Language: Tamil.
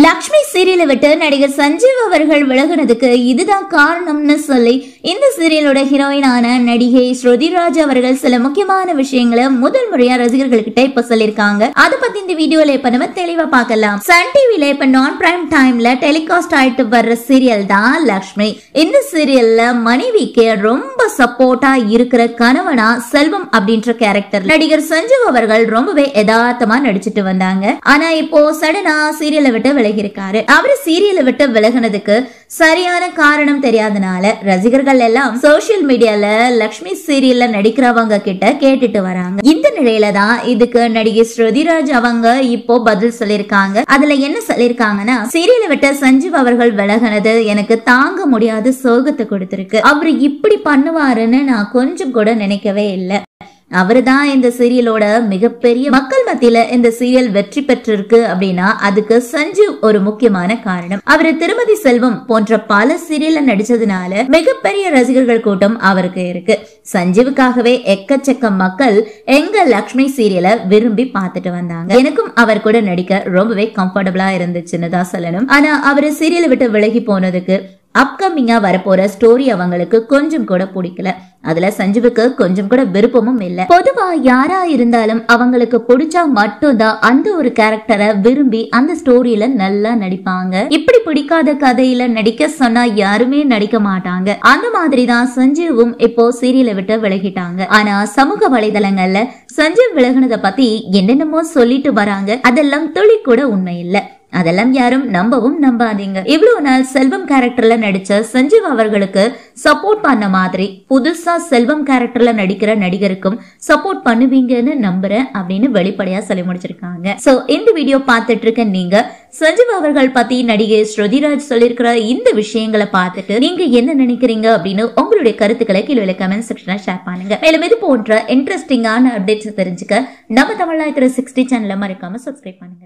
லக்ஷ்மி சீரியலை விட்டு நடிகர் சஞ்சீவ் அவர்கள் விலகுனதுக்கு இதுதான் காரணம்னு சொல்லி இந்த சீரியலோட ஹீரோயினான நடிகை ஸ்ருதிராஜ் அவர்கள் சில முக்கியமான விஷயங்களை முதல் முறையா ரசிகர்கள் கிட்ட இப்ப சொல்லிருக்காங்க. அதை பத்தி இந்த வீடியோல இப்ப நம்ம தெளிவா பார்க்கலாம். சன் டிவில இப்ப நான் பிரைம் டைம்ல டெலிகாஸ்ட் ஆயிட்டு வர்ற சீரியல் தான் லக்ஷ்மி. இந்த சீரியல்ல மனைவிக்கு ரொம்ப சப்போர்ட்டா இருக்கிற கணவனா செல்வம் அப்படின்ற கேரக்டர் நடிகர் சஞ்சீவ் அவர்கள் ரொம்பவே யதார்த்தமா நடிச்சிட்டு வந்தாங்க. ஆனா இப்போ சடனா சீரியலை விட்டு விலகிருக்காரு. அவரு சீரியலை விட்டு விலகினதுக்கு சரியான காரணம் தெரியாதனால ரசிகர்கள் எல்லாம் சோசியல் மீடியால லக்ஷ்மி சீரியல்ல நடிக்கிறவங்க கிட்ட கேட்டுட்டு வராங்க. இந்த நிலையில தான் இதுக்கு நடிகை ஸ்ருதிராஜ் அவங்க இப்போ பதில் சொல்லிருக்காங்க. அதுல என்ன சொல்லிருக்காங்கன்னா, சீரியலை விட்டு சஞ்சீவ் அவர்கள் விலகினது எனக்கு தாங்க முடியாத சோகத்தை கொடுத்திருக்கு. அவரு இப்படி பண்ணுவாருன்னு நான் கொஞ்சம் கூட நினைக்கவே இல்லை. அவருதான் இந்த சீரியலோட மிகப்பெரிய மக்கள் மத்தியில இந்த சீரியல் வெற்றி பெற்றிருக்கு அப்படின்னா அதுக்கு சஞ்சீவ் ஒரு முக்கியமான காரணம். அவரு திருமதி செல்வம் போன்ற பல சீரியல்ல நடிச்சதுனால மிகப்பெரிய ரசிகர்கள் கூட்டம் அவருக்கு இருக்கு. சஞ்சீவுக்காகவே எக்கச்சக்க மக்கள் எங்க லக்ஷ்மி சீரியலை விரும்பி பார்த்துட்டு வந்தாங்க. எனக்கும் அவர் கூட நடிக்க ரொம்பவே கம்ஃபர்டபுளா இருந்துச்சுன்னு தான் சொல்லணும். ஆனா அவரு சீரியலை விட்டு விலகி போனதுக்கு அப்கமிங்கா வரப்போற ஸ்டோரி அவங்களுக்கு கொஞ்சம் கூட பிடிக்கல. அதுல சஞ்சீவுக்கு கொஞ்சம் கூட விருப்பமும் இல்ல. பொதுவா யாரா இருந்தாலும் அவங்களுக்கு பிடிச்சா மட்டும்தான் அந்த ஒரு கேரக்டரை விரும்பி அந்த ஸ்டோரியில நல்லா நடிப்பாங்க. இப்படி பிடிக்காத கதையில நடிக்க சொன்னா யாருமே நடிக்க மாட்டாங்க. அந்த மாதிரிதான் சஞ்சீவும் இப்போ சீரியலை விட்டு விலகிட்டாங்க. ஆனா சமூக வலைதளங்கள்ல சஞ்சீவ் விலகினதை பத்தி என்னென்னமோ சொல்லிட்டு வராங்க. அதெல்லாம் துளி கூட உண்மை இல்ல. அதெல்லாம் யாரும் நம்பவும் நம்பாதீங்க. இவ்வளவு நாள் செல்வம் கேரக்டர்ல நடிச்ச சஞ்சீவ் அவர்களுக்கு சப்போர்ட் பண்ண மாதிரி புதுசா செல்வம் கேரக்டர்ல நடிக்கிற நடிகருக்கும் சப்போர்ட் பண்ணுவீங்கன்னு நம்புறேன் அப்படின்னு வெளிப்படையா சொல்லி முடிச்சிருக்காங்க. சோ இந்த வீடியோ பார்த்துட்டு இருக்க நீங்க சஞ்சீவ் அவர்கள் பத்தி நடிகை ஸ்ருதிராஜ் சொல்லிருக்கிற இந்த விஷயங்களை பார்த்துட்டு நீங்க என்ன நினைக்கிறீங்க அப்படின்னு உங்களுடைய கருத்துக்களை கீழே கமெண்ட் செக்ஷன்ல ஷேர் பண்ணுங்க. மேலும் இது போன்ற இன்ட்ரெஸ்டிங்கான அப்டேட்ஸ் தெரிஞ்சுக்க நம்ம தமிழ் 360 சேனலை மறக்காம சப்ஸ்கிரைப் பண்ணுங்க.